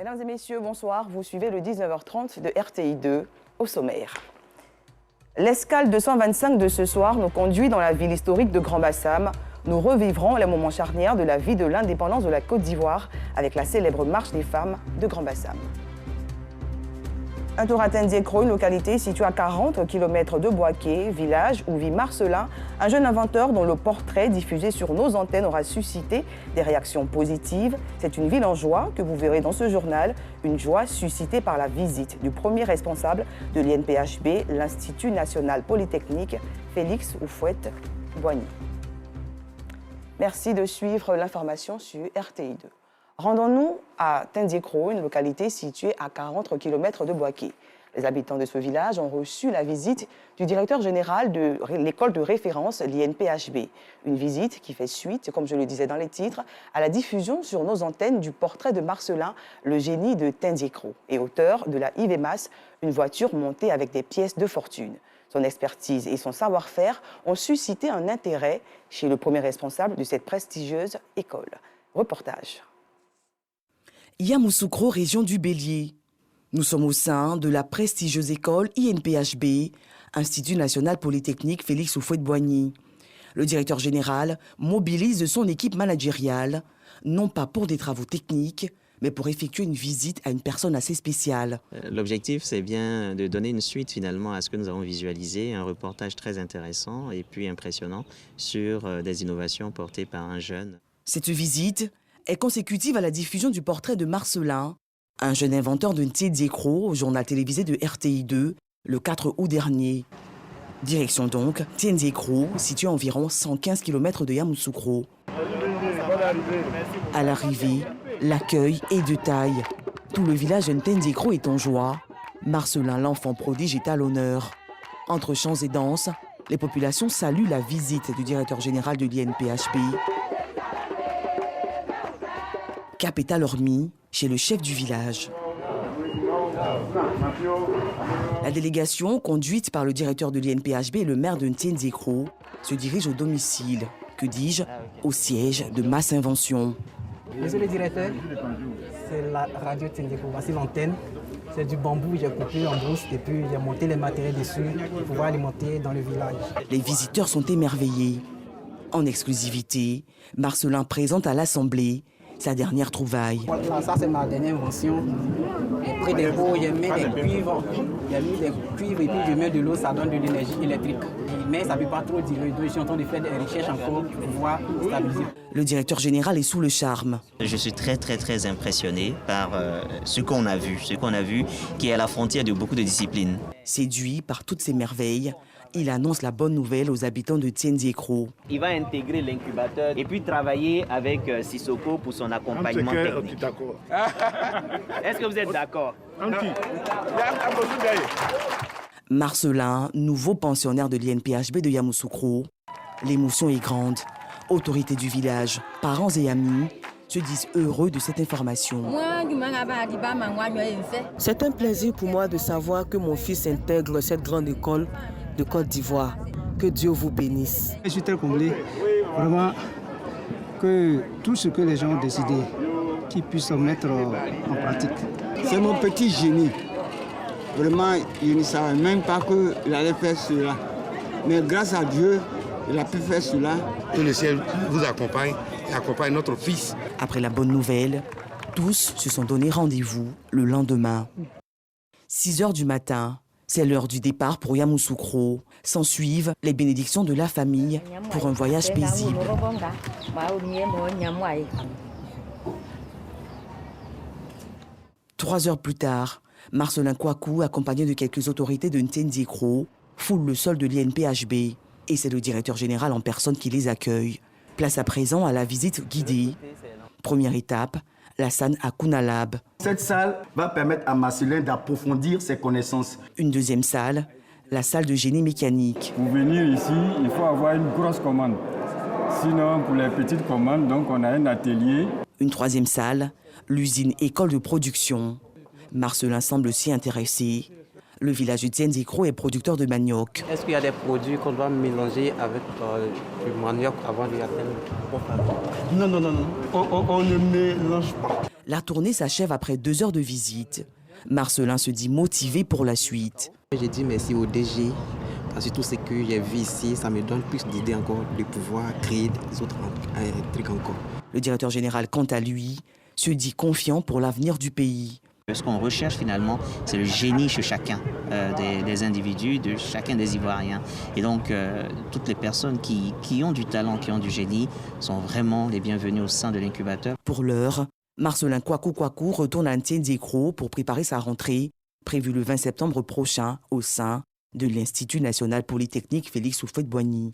Mesdames et messieurs, bonsoir. Vous suivez le 19h30 de RTI 2 au sommaire. L'escale 225 de ce soir nous conduit dans la ville historique de Grand-Bassam. Nous revivrons les moments charnières de la vie de l'indépendance de la Côte d'Ivoire avec la célèbre marche des femmes de Grand-Bassam. Un tour à Tendiécro, une localité située à 40 km de Boaké, village où vit Marcelin, un jeune inventeur dont le portrait diffusé sur nos antennes aura suscité des réactions positives. C'est une ville en joie que vous verrez dans ce journal, une joie suscitée par la visite du premier responsable de l'INPHB, l'Institut national polytechnique, Félix Houphouët-Boigny. Merci de suivre l'information sur RTI 2. Rendons-nous à Tendiécro, une localité située à 40 km de Boaké. Les habitants de ce village ont reçu la visite du directeur général de l'école de référence, l'INPHB. Une visite qui fait suite, comme je le disais dans les titres, à la diffusion sur nos antennes du portrait de Marcelin, le génie de Tendiécro, et auteur de la IVMAS, une voiture montée avec des pièces de fortune. Son expertise et son savoir-faire ont suscité un intérêt chez le premier responsable de cette prestigieuse école. Reportage. Yamoussoukro, région du Bélier. Nous sommes au sein de la prestigieuse école INPHB, Institut national polytechnique Félix Houphouët-Boigny. Le directeur général mobilise son équipe managériale, non pas pour des travaux techniques, mais pour effectuer une visite à une personne assez spéciale. L'objectif, c'est bien de donner une suite finalement à ce que nous avons visualisé, un reportage très intéressant et puis impressionnant sur des innovations portées par un jeune. Cette visite est consécutive à la diffusion du portrait de Marcelin, un jeune inventeur de Tendiécro au journal télévisé de RTI 2 le 4 août dernier. Direction donc Tendiécro, situé à environ 115 km de Yamoussoukro. À l'arrivée, l'accueil est de taille. Tout le village de Tendiécro est en joie. Marcelin, l'enfant prodige, est à l'honneur. Entre chants et danses, les populations saluent la visite du directeur général de l'INPHB. Cap est alors mis chez le chef du village. La délégation, conduite par le directeur de l'INPHB et le maire de Tendiécro, se dirige au domicile, que dis-je, au siège de Masse Invention. Monsieur le directeur, c'est la radio Tendiécro. Voici l'antenne. C'est du bambou, j'ai coupé en brousse et puis j'ai monté les matériels dessus pour pouvoir les monter dans le village. Les visiteurs sont émerveillés. En exclusivité, Marcelin présente à l'Assemblée sa dernière trouvaille. Ça, c'est ma dernière invention. J'ai pris des pots, j'ai mis des cuivres. J'ai mis des cuivres et puis je mets de l'eau, ça donne de l'énergie électrique. Mais ça ne peut pas trop durer. Donc je suis en train de faire des recherches encore pour pouvoir stabiliser. Le directeur général est sous le charme. Je suis très impressionné par ce qu'on a vu, qui est à la frontière de beaucoup de disciplines. Séduit par toutes ces merveilles, il annonce la bonne nouvelle aux habitants de Tendiécro. Il va intégrer l'incubateur et puis travailler avec Sissoko pour son accompagnement technique. Est-ce que vous êtes d'accord? Marcelin, nouveau pensionnaire de l'INPHB de Yamoussoukro. L'émotion est grande. Autorités du village, parents et amis se disent heureux de cette information. C'est un plaisir pour moi de savoir que mon fils intègre cette grande école de Côte d'Ivoire. Que Dieu vous bénisse. Je suis très comblé, vraiment, que tout ce que les gens ont décidé, qu'ils puissent mettre en pratique. C'est mon petit génie. Vraiment, il ne savait même pas qu'il allait faire cela. Mais grâce à Dieu, il a pu faire cela. Que le ciel vous accompagne et accompagne notre fils. Après la bonne nouvelle, tous se sont donné rendez-vous le lendemain. 6 heures du matin, c'est l'heure du départ pour Yamoussoukro. S'ensuivent les bénédictions de la famille pour un voyage paisible. 3 heures plus tard, Marcelin Kouakou, accompagné de quelques autorités de Tendiécro, foule le sol de l'INPHB. Et c'est le directeur général en personne qui les accueille. Place à présent à la visite guidée. Première étape, la salle à Kounalab. Cette salle va permettre à Marcelin d'approfondir ses connaissances. Une deuxième salle, la salle de génie mécanique. Pour venir ici, il faut avoir une grosse commande. Sinon, pour les petites commandes, donc on a un atelier. Une troisième salle, l'usine école de production. Marcelin semble s'y intéresser. Le village de Tendiécro est producteur de manioc. Est-ce qu'il y a des produits qu'on doit mélanger avec du manioc avant d'y atteindre? Non. On ne mélange pas. La tournée s'achève après 2 heures de visite. Marcelin se dit motivé pour la suite. J'ai dit merci au DG, parce que tout ce que j'ai vu ici, ça me donne plus d'idées encore de pouvoir créer des autres trucs encore. Le directeur général, quant à lui, se dit confiant pour l'avenir du pays. Ce qu'on recherche finalement, c'est le génie chez chacun des individus, de chacun des Ivoiriens. Et donc, toutes les personnes qui ont du talent, qui ont du génie, sont vraiment les bienvenus au sein de l'incubateur. Pour l'heure, Marcelin Kouakou retourne à Ntiéndécro pour préparer sa rentrée, prévue le 20 septembre prochain au sein de l'Institut national polytechnique Félix Houphouët-Boigny.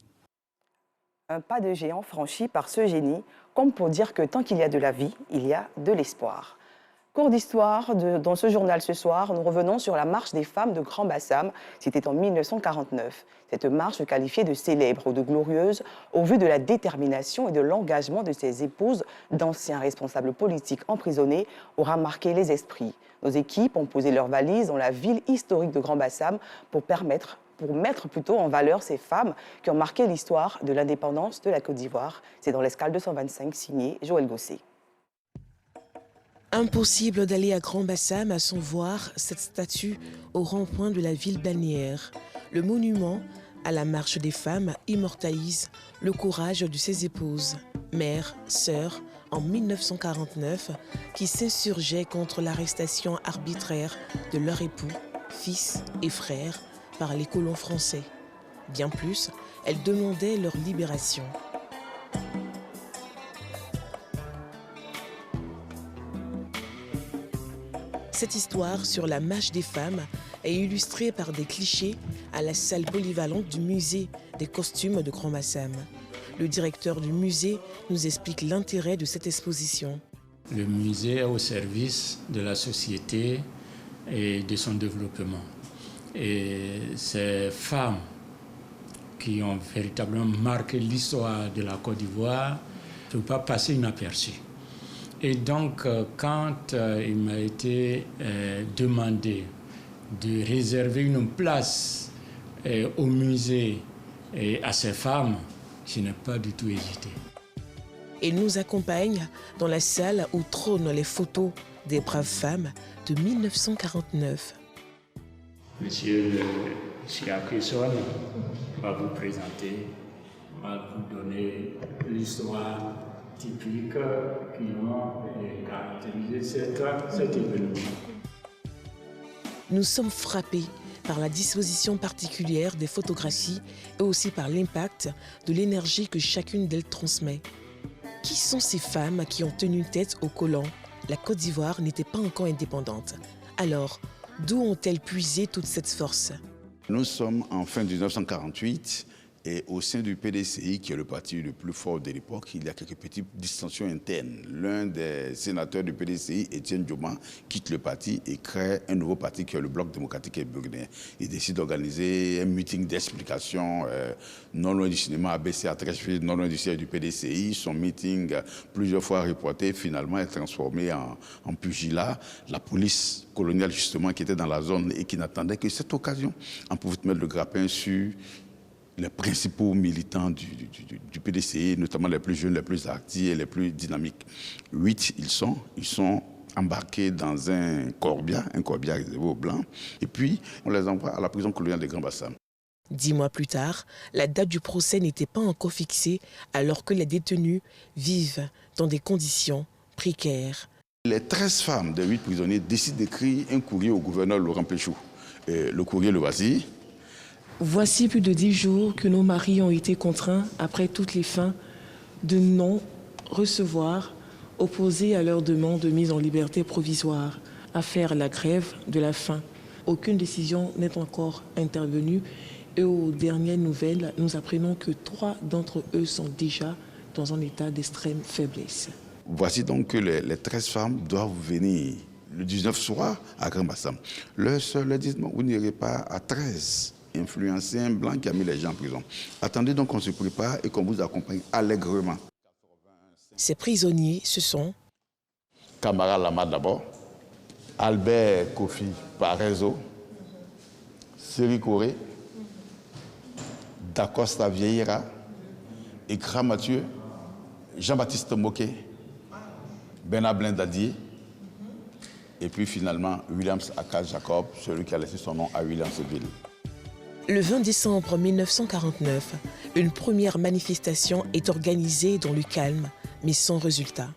Un pas de géant franchi par ce génie, comme pour dire que tant qu'il y a de la vie, il y a de l'espoir. Cours d'histoire, dans ce journal ce soir, nous revenons sur la marche des femmes de Grand Bassam. C'était en 1949. Cette marche qualifiée de célèbre ou de glorieuse au vu de la détermination et de l'engagement de ses épouses d'anciens responsables politiques emprisonnés aura marqué les esprits. Nos équipes ont posé leurs valises dans la ville historique de Grand Bassam pour mettre en valeur ces femmes qui ont marqué l'histoire de l'indépendance de la Côte d'Ivoire. C'est dans l'escale 225 signé Joël Gosset. Impossible d'aller à Grand Bassam sans voir cette statue au rond-point de la ville balnéaire. Le monument à la marche des femmes immortalise le courage de ses épouses, mères, sœurs, en 1949, qui s'insurgeaient contre l'arrestation arbitraire de leur époux, fils et frères par les colons français. Bien plus, elles demandaient leur libération. Cette histoire sur la marche des femmes est illustrée par des clichés à la salle polyvalente du musée des costumes de Grand Bassam. Le directeur du musée nous explique l'intérêt de cette exposition. Le musée est au service de la société et de son développement. Et ces femmes qui ont véritablement marqué l'histoire de la Côte d'Ivoire ne peuvent pas passer inaperçues. Et donc, quand il m'a été demandé de réserver une place au musée et à ces femmes, je n'ai pas du tout hésité. Il nous accompagne dans la salle où trônent les photos des braves femmes de 1949. Monsieur Siakison va vous présenter, va vous donner l'histoire typiques qui ont caractérisé cet événement. Nous sommes frappés par la disposition particulière des photographies et aussi par l'impact de l'énergie que chacune d'elles transmet. Qui sont ces femmes qui ont tenu tête aux colons? La Côte d'Ivoire n'était pas encore indépendante. Alors, d'où ont-elles puisé toute cette force? Nous sommes en fin 1948. Et au sein du PDCI, qui est le parti le plus fort de l'époque, il y a quelques petites distensions internes. L'un des sénateurs du PDCI, Étienne Dioma, quitte le parti et crée un nouveau parti qui est le Bloc démocratique et burkinabé. Il décide d'organiser un meeting d'explication non loin du cinéma ABC à Trècheville, non loin du siège du PDCI. Son meeting, plusieurs fois reporté, finalement est transformé en pugilat. La police coloniale, justement, qui était dans la zone et qui n'attendait que cette occasion, en pouvait mettre le grappin sur les principaux militants du PDCI, notamment les plus jeunes, les plus actifs et les plus dynamiques. 8, ils sont embarqués dans un corbia réservé aux Blancs, et puis on les envoie à la prison coloniale de Grand Bassam. 10 mois plus tard, la date du procès n'était pas encore fixée alors que les détenus vivent dans des conditions précaires. Les 13 femmes des 8 prisonniers décident d'écrire un courrier au gouverneur Laurent Péchou. Et le courrier, le voici. Voici plus de 10 jours que nos maris ont été contraints, après toutes les fins, de non recevoir, opposés à leur demande de mise en liberté provisoire, à faire la grève de la faim. Aucune décision n'est encore intervenue et aux dernières nouvelles, nous apprenons que 3 d'entre eux sont déjà dans un état d'extrême faiblesse. Voici donc que les 13 femmes doivent venir le 19 soir à Grand Bassam. Leur sœur leur dit, vous n'irez pas à 13. Influencer un blanc qui a mis les gens en prison. Attendez donc qu'on se prépare et qu'on vous accompagne allègrement. Ces prisonniers, ce sont Camara Lama d'abord, Albert Kofi Parezo, Séri Coré, Dacosta Vieira, Ekra Mathieu, Jean-Baptiste Moquet, Bernard Blindadier, Et puis finalement, Williams Aka Jacob, celui qui a laissé son nom à Williamsville. Le 20 décembre 1949, une première manifestation est organisée dans le calme, mais sans résultat.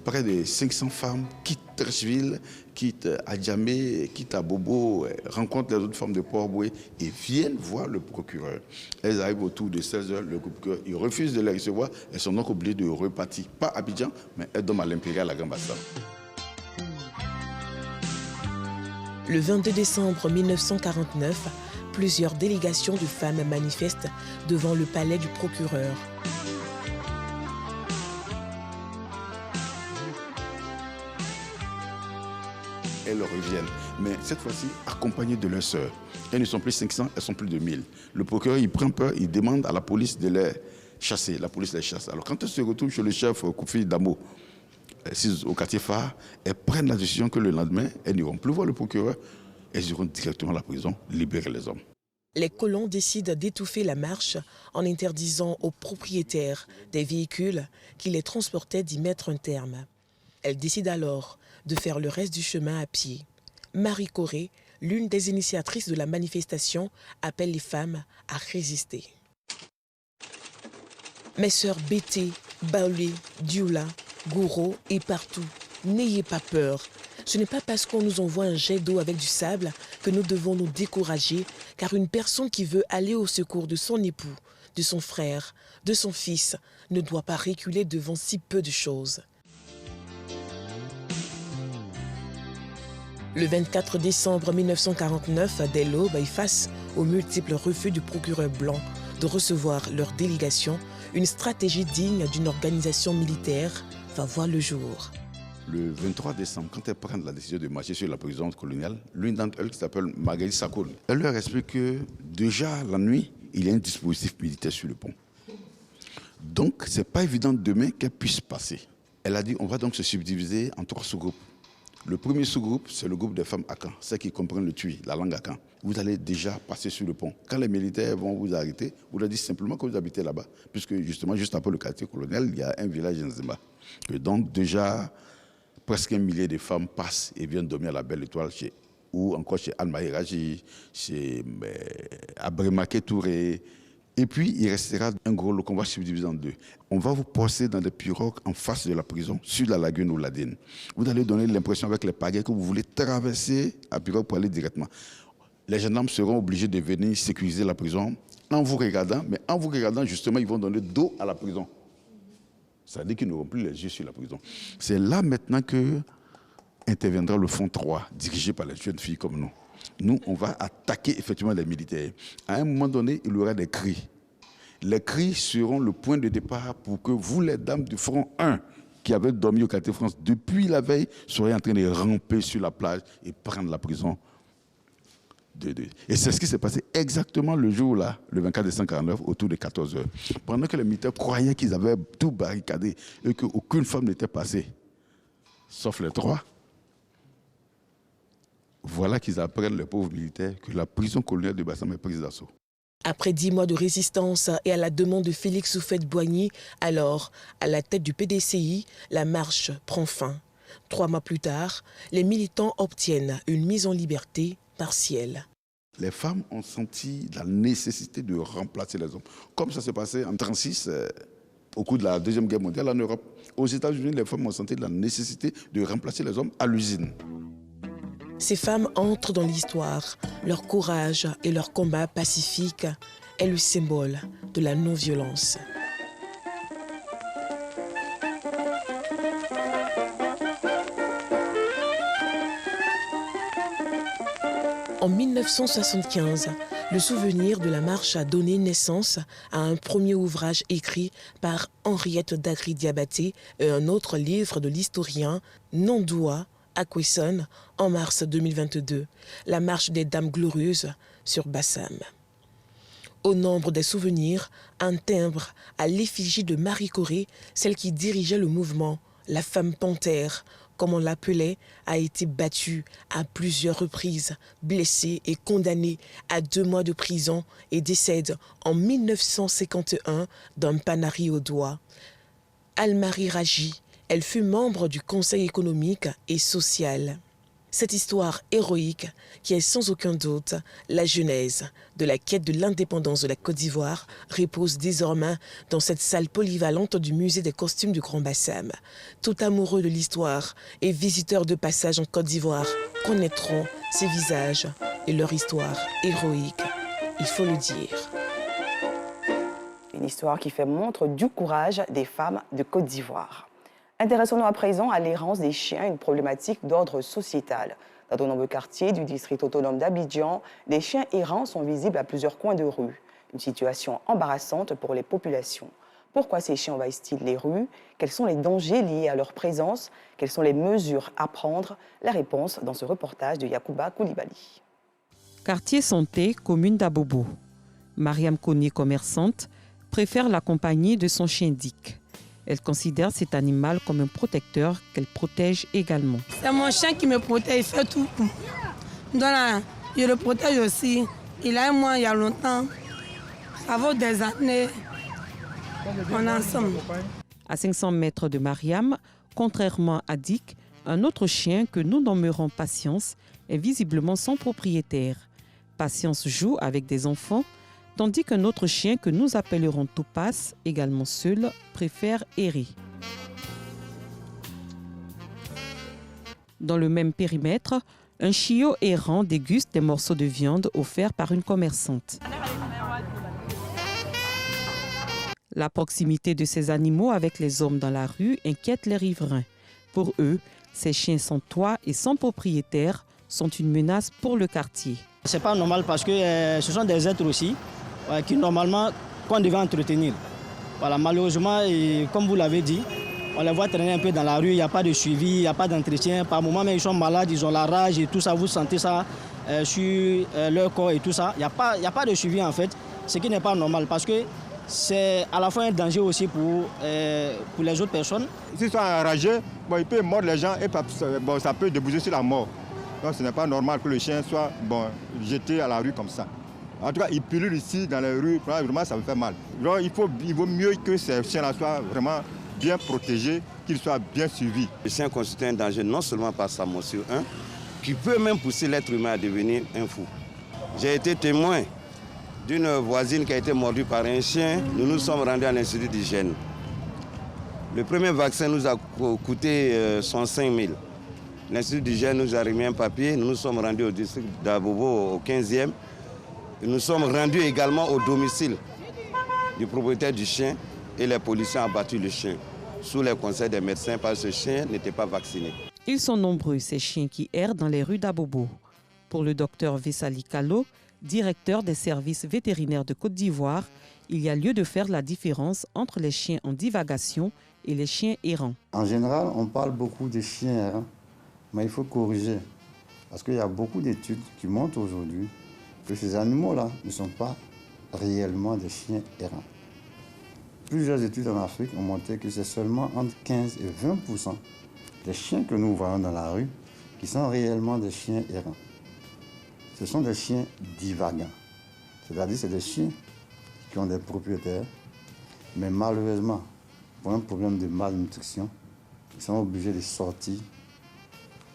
Près de 500 femmes quittent Trècheville, quittent Adjamé, quittent Abobo, rencontrent les autres femmes de Port-Boué et viennent voir le procureur. Elles arrivent autour de 16h, le procureur, il refuse de les recevoir. Elles sont donc obligées de repartir, pas à Abidjan, mais elles dorment à l'Impérial à Grand-Bassam. Le 22 décembre 1949, plusieurs délégations de femmes manifestent devant le palais du procureur. Elles reviennent, mais cette fois-ci accompagnées de leurs sœurs. Elles ne sont plus 500, elles sont plus de 1000. Le procureur, il prend peur, il demande à la police de les chasser. La police les chasse. Alors quand elles se retrouvent chez le chef Koufi Damo, au quartier phare, elles prennent la décision que le lendemain, elles n'iront plus voir le procureur, elles iront directement à la prison, libérer les hommes. Les colons décident d'étouffer la marche en interdisant aux propriétaires des véhicules qui les transportaient d'y mettre un terme. Elles décident alors de faire le reste du chemin à pied. Marie Corée, l'une des initiatrices de la manifestation, appelle les femmes à résister. Mes sœurs Bété, Baolé, Dioula, Gouro et partout, n'ayez pas peur. Ce n'est pas parce qu'on nous envoie un jet d'eau avec du sable que nous devons nous décourager, car une personne qui veut aller au secours de son époux, de son frère, de son fils, ne doit pas reculer devant si peu de choses. Le 24 décembre 1949, dès l'aube et face aux multiples refus du procureur blanc de recevoir leur délégation, une stratégie digne d'une organisation militaire va voir le jour. Le 23 décembre, quand elles prennent la décision de marcher sur la prison coloniale, l'une d'entre elles qui s'appelle Marguerite Sakoul, elle leur explique que déjà la nuit, il y a un dispositif militaire sur le pont. Donc, ce n'est pas évident demain qu'elle puisse passer. Elle a dit on va donc se subdiviser en 3 sous-groupes. Le premier sous-groupe, c'est le groupe des femmes Akan, celles qui comprennent le Tui, la langue Akan. Vous allez déjà passer sur le pont. Quand les militaires vont vous arrêter, vous leur dites simplement que vous habitez là-bas, puisque justement, juste après le quartier colonial, il y a un village en Zimba. Et donc déjà, presque 1 millier de femmes passent et viennent dormir à la Belle Étoile, ou encore chez Almaï Raji, chez Abrémaké Touré. Et puis, il restera un gros lot qu'on va subdiviser en 2. On va vous poster dans des pirogues en face de la prison, sur la lagune ou l'Adine. Vous allez donner l'impression avec les pagaies que vous voulez traverser la pirogue pour aller directement. Les gendarmes seront obligés de venir sécuriser la prison en vous regardant, mais en vous regardant, justement, ils vont donner dos à la prison. Ça veut dire qu'ils n'auront plus les yeux sur la prison. C'est là maintenant que interviendra le Fonds 3, dirigé par les jeunes filles comme nous. Nous, on va attaquer effectivement les militaires. À un moment donné, il y aura des cris. Les cris seront le point de départ pour que vous, les dames du front 1, qui avaient dormi au quartier France depuis la veille, soyez en train de ramper sur la plage et prendre la prison. Et c'est ce qui s'est passé exactement le jour-là, le 24 décembre 1949, autour de 14h. Pendant que les militaires croyaient qu'ils avaient tout barricadé et qu'aucune femme n'était passée, sauf les 3, voilà qu'ils apprennent, les pauvres militaires, que la prison coloniale de Bassam est prise d'assaut. Après 10 mois de résistance et à la demande de Félix Houphouët-Boigny, alors à la tête du PDCI, la marche prend fin. 3 mois plus tard, les militants obtiennent une mise en liberté partielle. Les femmes ont senti la nécessité de remplacer les hommes. Comme ça s'est passé en 1936, au cours de la Deuxième Guerre mondiale en Europe. Aux États-Unis, les femmes ont senti la nécessité de remplacer les hommes à l'usine. Ces femmes entrent dans l'histoire. Leur courage et leur combat pacifique est le symbole de la non-violence. En 1975, le souvenir de la marche a donné naissance à un premier ouvrage écrit par Henriette Dagri-Diabaté et un autre livre de l'historien Nondoua Akweson en mars 2022, La marche des Dames glorieuses sur Bassam. Au nombre des souvenirs, un timbre à l'effigie de Marie Corée, celle qui dirigeait le mouvement, la femme panthère, comme on l'appelait, a été battue à plusieurs reprises, blessée et condamnée à 2 mois de prison et décède en 1951 d'un panari au doigt. Almaï Raji Elle fut membre du Conseil économique et social. Cette histoire héroïque qui est sans aucun doute la genèse de la quête de l'indépendance de la Côte d'Ivoire repose désormais dans cette salle polyvalente du musée des costumes du Grand Bassam. Tout amoureux de l'histoire et visiteurs de passage en Côte d'Ivoire connaîtront ces visages et leur histoire héroïque, il faut le dire. Une histoire qui fait montre du courage des femmes de Côte d'Ivoire. Intéressons-nous à présent à l'errance des chiens, une problématique d'ordre sociétal. Dans de nombreux quartiers du district autonome d'Abidjan, des chiens errants sont visibles à plusieurs coins de rue. Une situation embarrassante pour les populations. Pourquoi ces chiens envahissent-ils les rues? Quels sont les dangers liés à leur présence? Quelles sont les mesures à prendre? La réponse dans ce reportage de Yacouba Koulibaly. Quartier Santé, commune d'Abobo. Mariam Koné, commerçante, préfère la compagnie de son chien Dick. Elle considère cet animal comme un protecteur qu'elle protège également. C'est mon chien qui me protège, il fait tout. Donc là, je le protège aussi. Il a moi il y a longtemps. Ça vaut des années. On est ensemble. À 500 mètres de Mariam, contrairement à Dick, un autre chien que nous nommerons Patience est visiblement sans propriétaire. Patience joue avec des enfants, tandis qu'un autre chien que nous appellerons Topaz, également seul, préfère errer. Dans le même périmètre, un chiot errant déguste des morceaux de viande offerts par une commerçante. La proximité de ces animaux avec les hommes dans la rue inquiète les riverains. Pour eux, ces chiens sans toit et sans propriétaire sont une menace pour le quartier. C'est pas normal parce que ce sont des êtres aussi qui normalement qu'on devait entretenir. Voilà, malheureusement, et comme vous l'avez dit, on les voit traîner un peu dans la rue, il n'y a pas de suivi, il n'y a pas d'entretien. Par moment, mais ils sont malades, ils ont la rage et tout ça, vous sentez ça sur leur corps et tout ça. Il n'y a pas de suivi en fait, ce qui n'est pas normal parce que c'est à la fois un danger aussi pour les autres personnes. S'ils sont enragés, ils peuvent mordre les gens et ça peut déboucher sur la mort. Donc ce n'est pas normal que le chien soit jeté à la rue comme ça. En tout cas, il pullule ici dans les rues, vraiment ça me fait mal. Donc il vaut mieux que ces chiens-là soient vraiment bien protégés, qu'ils soient bien suivis. Le chien constitue un danger non seulement par sa morsure, qui peut même pousser l'être humain à devenir un fou. J'ai été témoin d'une voisine qui a été mordue par un chien. Nous nous sommes rendus à l'Institut d'hygiène. Le premier vaccin nous a coûté 105 000. L'Institut d'hygiène nous a remis un papier. Nous nous sommes rendus au district d'Abobo, au 15e. Et nous sommes rendus également au domicile du propriétaire du chien et les policiers ont abattu le chien sous les conseils des médecins parce que ce chien n'était pas vacciné. Ils sont nombreux, ces chiens qui errent dans les rues d'Abobo. Pour le docteur Vessali Kalo, directeur des services vétérinaires de Côte d'Ivoire, il y a lieu de faire la différence entre les chiens en divagation et les chiens errants. En général, on parle beaucoup des chiens errants, mais il faut corriger. Parce qu'il y a beaucoup d'études qui montrent aujourd'hui que ces animaux-là ne sont pas réellement des chiens errants. Plusieurs études en Afrique ont montré que c'est seulement entre 15 et 20% des chiens que nous voyons dans la rue qui sont réellement des chiens errants. Ce sont des chiens divagants. C'est-à-dire c'est des chiens qui ont des propriétaires, mais malheureusement, pour un problème de malnutrition, ils sont obligés de sortir,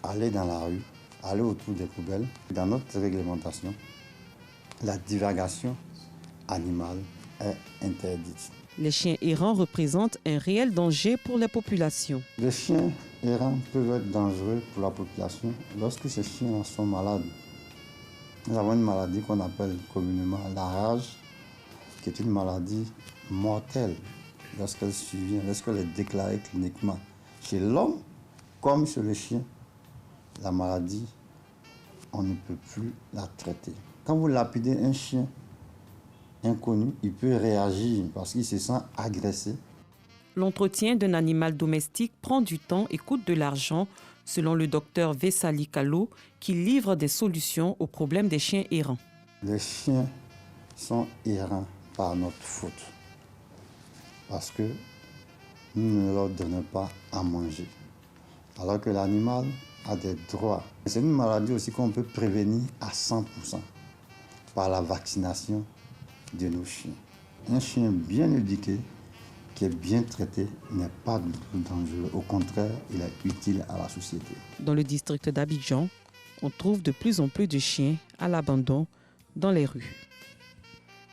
aller dans la rue, aller autour des poubelles. Dans notre réglementation, la divagation animale est interdite. Les chiens errants représentent un réel danger pour les populations. Les chiens errants peuvent être dangereux pour la population lorsque ces chiens sont malades. Nous avons une maladie qu'on appelle communément la rage, qui est une maladie mortelle lorsqu'elle survient, lorsqu'elle est déclarée cliniquement. Chez l'homme comme chez le chien, la maladie, on ne peut plus la traiter. Quand vous lapidez un chien inconnu, il peut réagir parce qu'il se sent agressé. L'entretien d'un animal domestique prend du temps et coûte de l'argent, selon le docteur Vessali Kalo, qui livre des solutions aux problèmes des chiens errants. Les chiens sont errants par notre faute, parce que nous ne leur donnons pas à manger, alors que l'animal a des droits. C'est une maladie aussi qu'on peut prévenir à 100% par la vaccination de nos chiens. Un chien bien éduqué qui est bien traité n'est pas du tout dangereux. Au contraire, il est utile à la société. Dans le district d'Abidjan, on trouve de plus en plus de chiens à l'abandon dans les rues.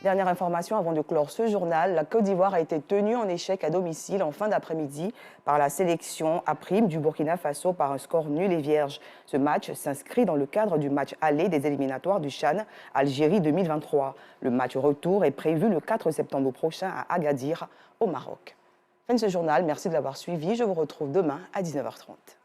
Dernière information avant de clore ce journal, la Côte d'Ivoire a été tenue en échec à domicile en fin d'après-midi par la sélection à prime du Burkina Faso par un score nul et vierge. Ce match s'inscrit dans le cadre du match aller des éliminatoires du CHAN Algérie 2023. Le match retour est prévu le 4 septembre prochain à Agadir, au Maroc. Fin de ce journal, merci de l'avoir suivi. Je vous retrouve demain à 19h30.